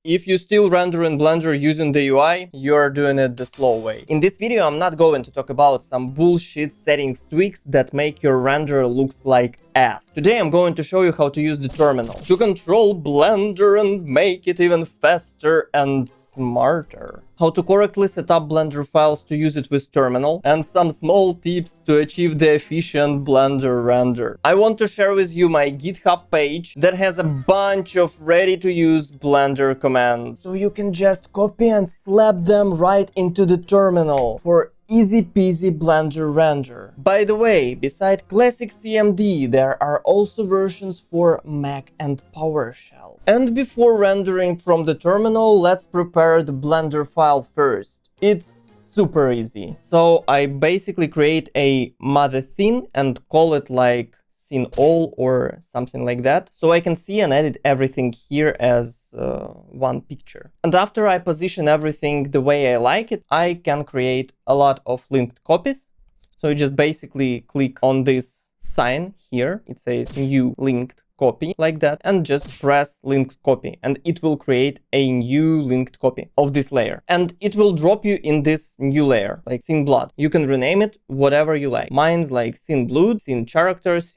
If you still render in Blender using the UI, you're doing it the slow way. In this video, I'm not going to talk about some bullshit settings tweaks that make your render looks like ass. Today, I'm going to show you how to use the terminal to control Blender and make it even faster and smarter. How to correctly set up Blender files to use it with terminal, and some small tips to achieve the efficient Blender render. I want to share with you my GitHub page that has a bunch of ready-to-use Blender commands, so you can just copy and slap them right into the terminal for easy peasy Blender render. By the way, beside classic CMD, there are also versions for Mac and PowerShell. And before rendering from the terminal, let's prepare the Blender file first. It's super easy. So I basically create a mother thing and call it like scene all or something like that, so I can see and edit everything here as one picture. And after I position everything the way I like it, I can create a lot of linked copies. So you just basically click on this sign here, it says new linked copy, like that, and just press linked copy, and it will create a new linked copy of this layer, and it will drop you in this new layer, like scene blood. You can rename it whatever you like. Mine's like scene blood, scene characters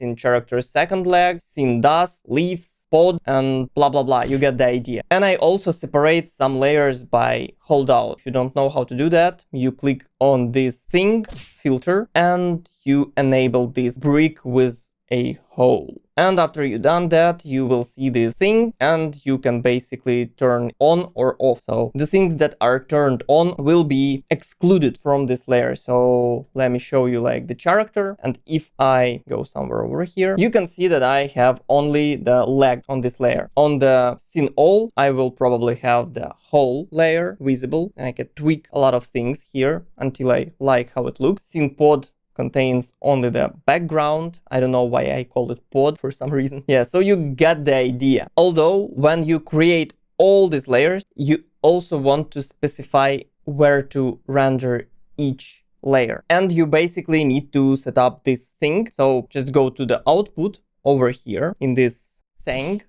second leg, scene dust, leaves, pod, and blah blah blah. You get the idea. And I also separate some layers by holdout. If you don't know how to do that, you click on this thing filter and you enable this brick with a hole. And after you've done that, you will see this thing and you can basically turn on or off. So the things that are turned on will be excluded from this layer. So let me show you like the character. And if I go somewhere over here, you can see that I have only the leg on this layer. On the scene all, I will probably have the whole layer visible, and I can tweak a lot of things here until I like how it looks. Scene pod contains only the background. I don't know why I call it pod for some reason. Yeah, so you get the idea. Although when you create all these layers, you also want to specify where to render each layer. And you basically need to set up this thing. So just go to the output over here in this thing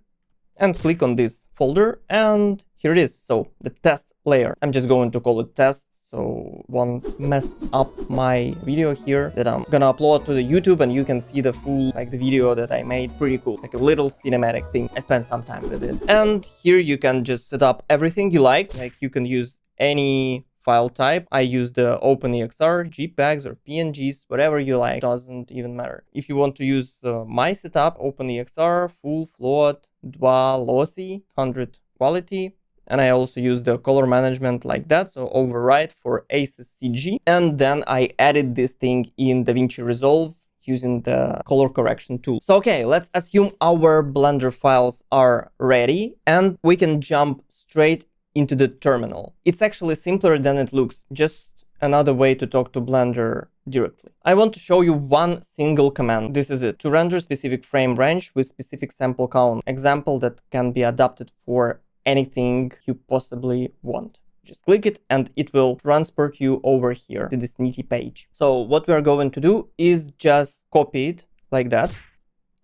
and click on this folder, and here it is. So the test layer. I'm just going to call it test, so won't mess up my video here that I'm gonna upload to the YouTube, and you can see the full, like the video that I made. Pretty cool, like a little cinematic thing. I spent some time with this. And here you can just set up everything you like you can use any file type. I use the OpenEXR, JPEGs or PNGs, whatever you like, doesn't even matter. If you want to use my setup, OpenEXR, full float, DWA, lossy, 100 quality. And I also use the color management like that, so override for ACCG. And then I added this thing in DaVinci Resolve using the color correction tool. So okay, let's assume our Blender files are ready and we can jump straight into the terminal. It's actually simpler than it looks, just another way to talk to Blender directly. I want to show you one single command. This is it. To render specific frame range with specific sample count. Example that can be adapted for anything you possibly want. Just click it and it will transport you over here to this nifty page. So what we are going to do is just copy it like that.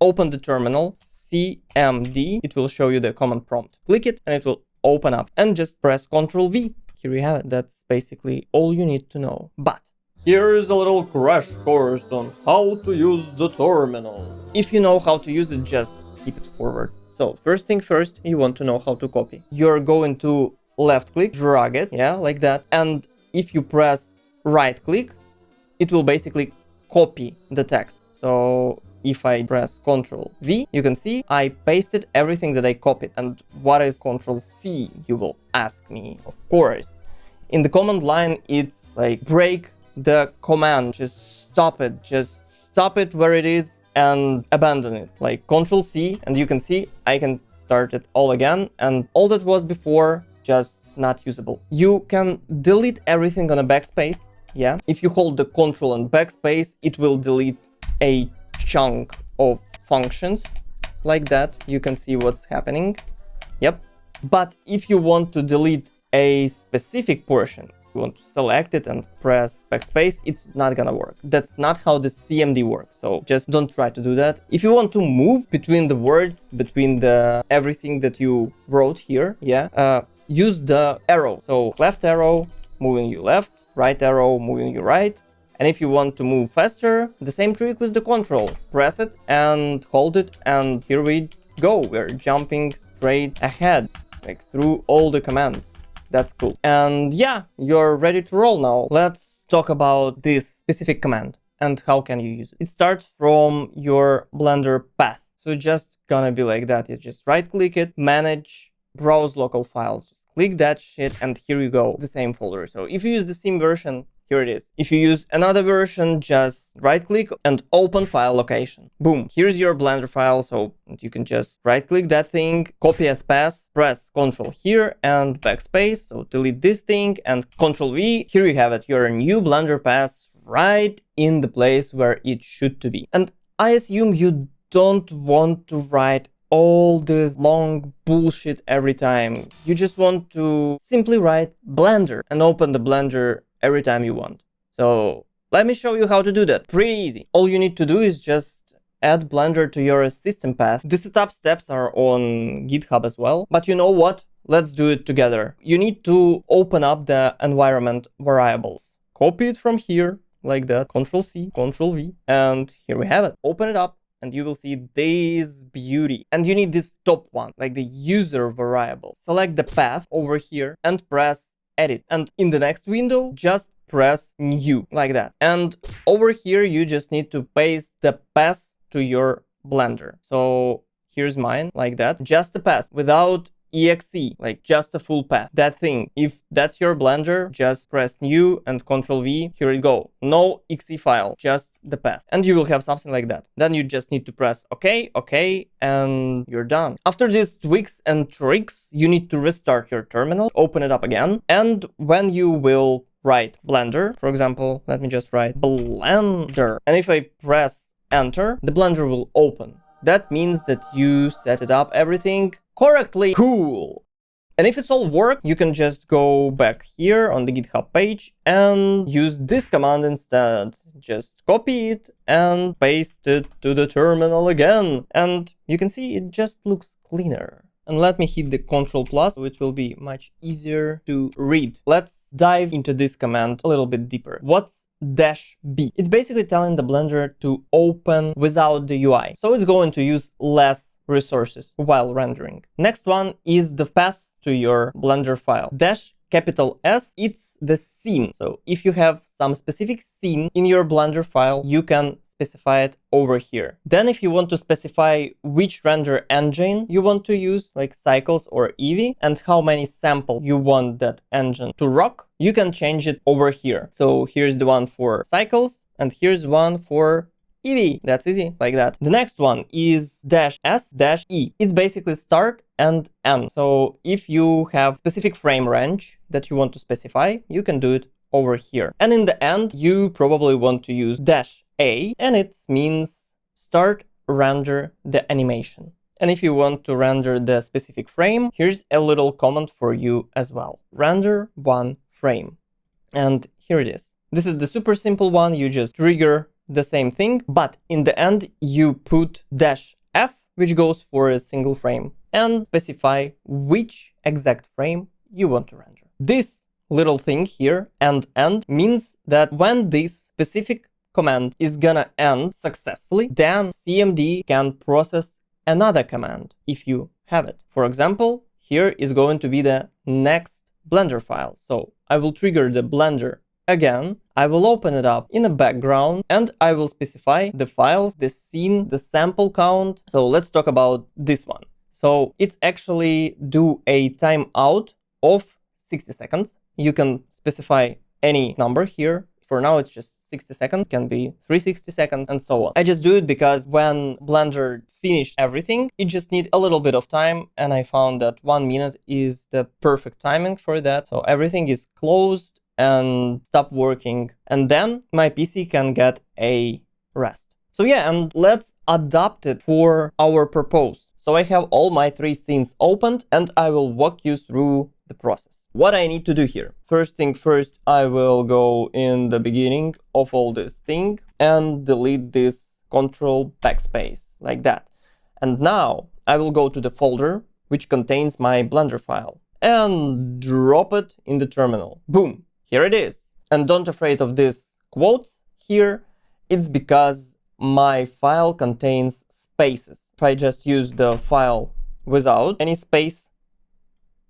Open the terminal, CMD, it will show you the command prompt. Click it and it will open up, and just press Ctrl V. Here you have it. That's basically all you need to know. But here is a little crash course on how to use the terminal. If you know how to use it, just skip it forward. So first thing first, you want to know how to copy. You're going to left click, drag it, yeah, like that. And if you press right click, it will basically copy the text. So if I press Ctrl V, you can see I pasted everything that I copied. And what is Ctrl C, you will ask me, of course. In the command line, it's like break the command, just stop it where it is and abandon it, like Ctrl C, and you can see I can start it all again, and all that was before just not usable. You can delete everything on a backspace, yeah. If you hold the Ctrl and backspace, it will delete a chunk of functions like that. You can see what's happening, yep. But if you want to delete a specific portion, you want to select it and press backspace, it's not gonna work. That's not how the CMD works, so just don't try to do that. If you want to move between the words, between the everything that you wrote here, yeah, use the arrow. So left arrow, moving you left, right arrow, moving you right. And if you want to move faster, the same trick with the control. Press it and hold it, and here we go. We're jumping straight ahead, like through all the commands. That's cool. And yeah, you're ready to roll now. Let's talk about this specific command and how can you use it. It starts from your Blender path. So it's just gonna be like that. You just right click it, manage, browse local files. Just click that shit and here you go, the same folder. So if you use the same version, here it is. If you use another version, just right click and open file location. Boom, here's your Blender file. So you can just right click that thing, copy as path, press Ctrl here and backspace. So delete this thing and Ctrl V. Here you have it, your new Blender path right in the place where it should to be. And I assume you don't want to write all this long bullshit every time. You just want to simply write Blender and open the Blender every time you want. So let me show you how to do that. Pretty easy. All you need to do is just add Blender to your system path. The setup steps are on GitHub as well. But you know what? Let's do it together. You need to open up the environment variables. Copy it from here, like that. Ctrl C, Ctrl V. And here we have it. Open it up and you will see this beauty. And you need this top one, like the user variable. Select the path over here and press edit. And in the next window, just press new, like that. And over here, you just need to paste the path to your Blender. So here's mine, like that. Just a path without exe, like just a full path. That thing, if that's your Blender, just press new and Ctrl V. Here we go. No exe file, just the path. And you will have something like that. Then you just need to press OK, OK, and you're done. After these tweaks and tricks, you need to restart your terminal, open it up again. And when you will write Blender, for example, let me just write Blender. And if I press enter, the Blender will open. That means that you set it up everything correctly. Cool. And if it's all work, you can just go back here on the GitHub page and use this command instead. Just copy it and paste it to the terminal again. And you can see it just looks cleaner. And let me hit the Ctrl+, so it will be much easier to read. Let's dive into this command a little bit deeper. What's -B? It's basically telling the Blender to open without the UI. So it's going to use less resources while rendering. Next one is the path to your Blender file. -S, it's the scene. So if you have some specific scene in your Blender file, you can specify it over here. Then if you want to specify which render engine you want to use, like Cycles or Eevee, and how many samples you want that engine to rock, you can change it over here. So here's the one for Cycles, and here's one for Eevee. That's easy, like that. The next one is -S-E. It's basically start and end. So if you have specific frame range that you want to specify, you can do it over here. And in the end, you probably want to use -A, and it means start render the animation. And if you want to render the specific frame, here's a little comment for you as well. Render one frame. And here it is. This is the super simple one. You just trigger the same thing, but in the end, you put -F, which goes for a single frame, and specify which exact frame you want to render. This little thing here, end, means that when this specific command is gonna end successfully, then CMD can process another command if you have it. For example, here is going to be the next Blender file. So I will trigger the Blender again, I will open it up in the background, and I will specify the files, the scene, the sample count. So let's talk about this one. So it's actually do a timeout of 60 seconds. You can specify any number here. For now, it's just 60 seconds, can be 360 seconds, and so on. I just do it because when Blender finished everything, it just needs a little bit of time, and I found that 1 minute is the perfect timing for that. So everything is closed and stop working, and then my PC can get a rest. So yeah, and let's adapt it for our purpose. So I have all my 3 scenes opened, and I will walk you through the process. What I need to do here. First thing first, I will go in the beginning of all this thing and delete this Control backspace, like that. And now I will go to the folder which contains my Blender file. and drop it in the terminal. Boom, here it is. And don't afraid of this quotes here. It's because my file contains spaces. If I just use the file without any space,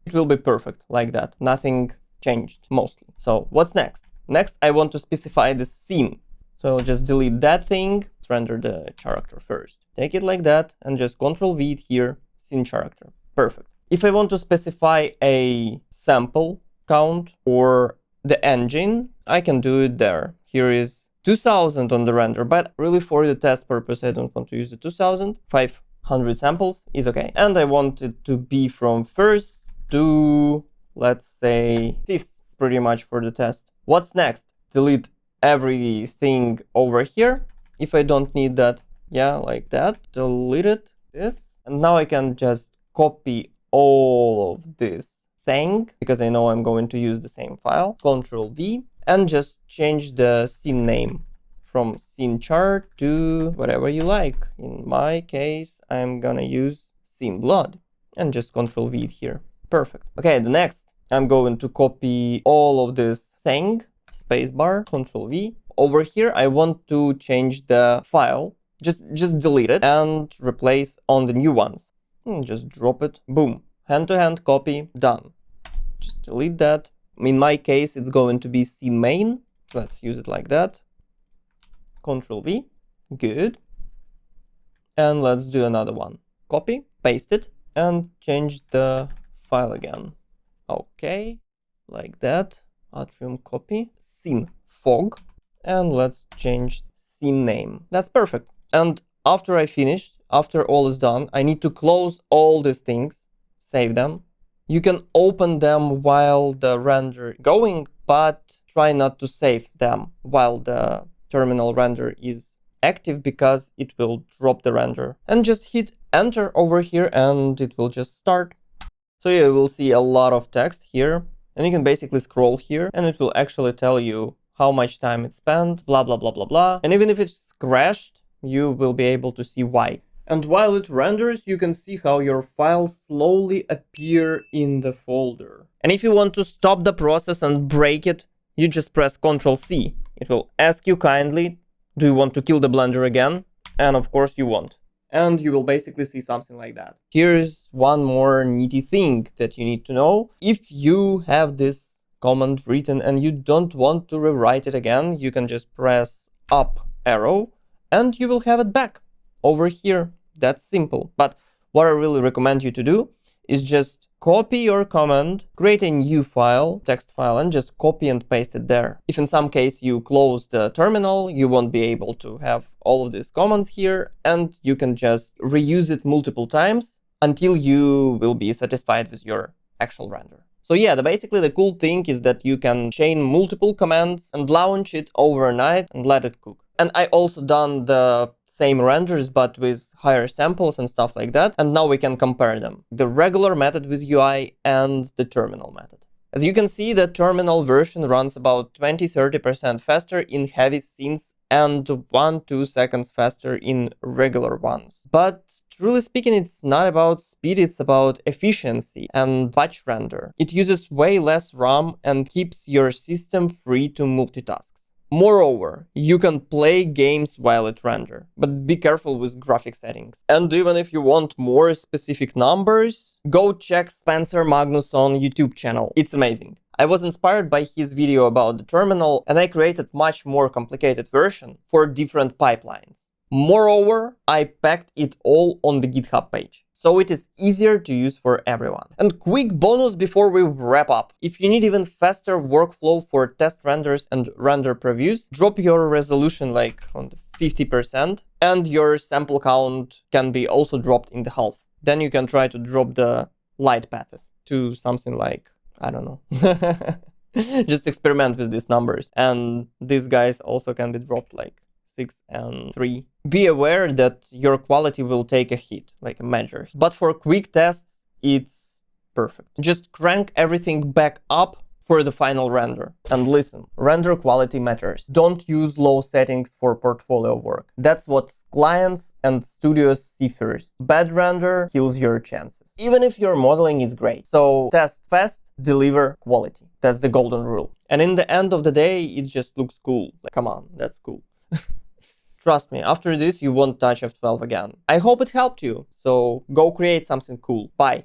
it will be perfect like that. Nothing changed mostly. So what's next? Next, I want to specify the scene. So I'll just delete that thing. Let's render the character first. Take it like that and just Ctrl-V it here, scene character. Perfect. If I want to specify a sample count or the engine, I can do it there. Here is 2000 on the render, but really for the test purpose, I don't want to use the 2000. 500 samples is okay. And I want it to be from first to, let's say, fifth, pretty much for the test. What's next? Delete everything over here. If I don't need that, yeah, like that, delete it, this. And now I can just copy all of this thing, because I know I'm going to use the same file. Ctrl-V, and just change the scene name from scene chart to whatever you like. In my case, I'm gonna use scene blood, and just Ctrl-V it here. Perfect. Okay, the next, I'm going to copy all of this thing, spacebar, Ctrl-V. Over here, I want to change the file. Just delete it and replace on the new ones. Just drop it. Boom. Hand-to-hand copy. Done. Just delete that. In my case, it's going to be scene main. Let's use it like that. Ctrl-V. Good. And let's do another one. Copy, paste it, and change the file again. Okay, like that. Atrium copy. Scene fog. And let's change scene name. That's perfect. And after I finish, after all is done, I need to close all these things, save them. You can open them while the render is going, but try not to save them while the terminal render is active, because it will drop the render. And just hit enter over here and it will just start. So you will see a lot of text here, and you can basically scroll here and it will actually tell you how much time it spent, blah, blah, blah, blah, blah. And even if it's crashed, you will be able to see why. And while it renders, you can see how your files slowly appear in the folder. And if you want to stop the process and break it, you just press Ctrl-C. It will ask you kindly, do you want to kill the Blender again? And of course you won't. And you will basically see something like that. Here's one more nitty thing that you need to know. If you have this command written and you don't want to rewrite it again, you can just press up arrow and you will have it back over here. That's simple. But what I really recommend you to do is just copy your command, create a new file, text file, and just copy and paste it there. If in some case you close the terminal, you won't be able to have all of these commands here, and you can just reuse it multiple times until you will be satisfied with your actual render. So yeah, basically the cool thing is that you can chain multiple commands and launch it overnight and let it cook. And I also done the same renders, but with higher samples and stuff like that. And now we can compare them. The regular method with UI and the terminal method. As you can see, the terminal version runs about 20-30% faster in heavy scenes and 1-2 seconds faster in regular ones. But truly speaking, it's not about speed, it's about efficiency and batch render. It uses way less RAM and keeps your system free to multitask. Moreover, you can play games while it renders, but be careful with graphic settings. And even if you want more specific numbers, go check Spencer Magnusson YouTube channel. It's amazing. I was inspired by his video about the terminal, and I created much more complicated version for different pipelines. Moreover, I packed it all on the GitHub page, so it is easier to use for everyone. And quick bonus before we wrap up. If you need even faster workflow for test renders and render previews, drop your resolution like on the 50%, and your sample count can be also dropped in the half. Then you can try to drop the light paths to something like, I don't know. Just experiment with these numbers. And these guys also can be dropped like 6 and 3. Be aware that your quality will take a hit, like a major. But for quick tests, it's perfect. Just crank everything back up for the final render. And listen, render quality matters. Don't use low settings for portfolio work. That's what clients and studios see first. Bad render kills your chances. even if your modeling is great. So test fast, deliver quality. That's the golden rule. And in the end of the day, it just looks cool. Like, come on, that's cool. Trust me, after this, you won't touch F12 again. I hope it helped you. So go create something cool. Bye.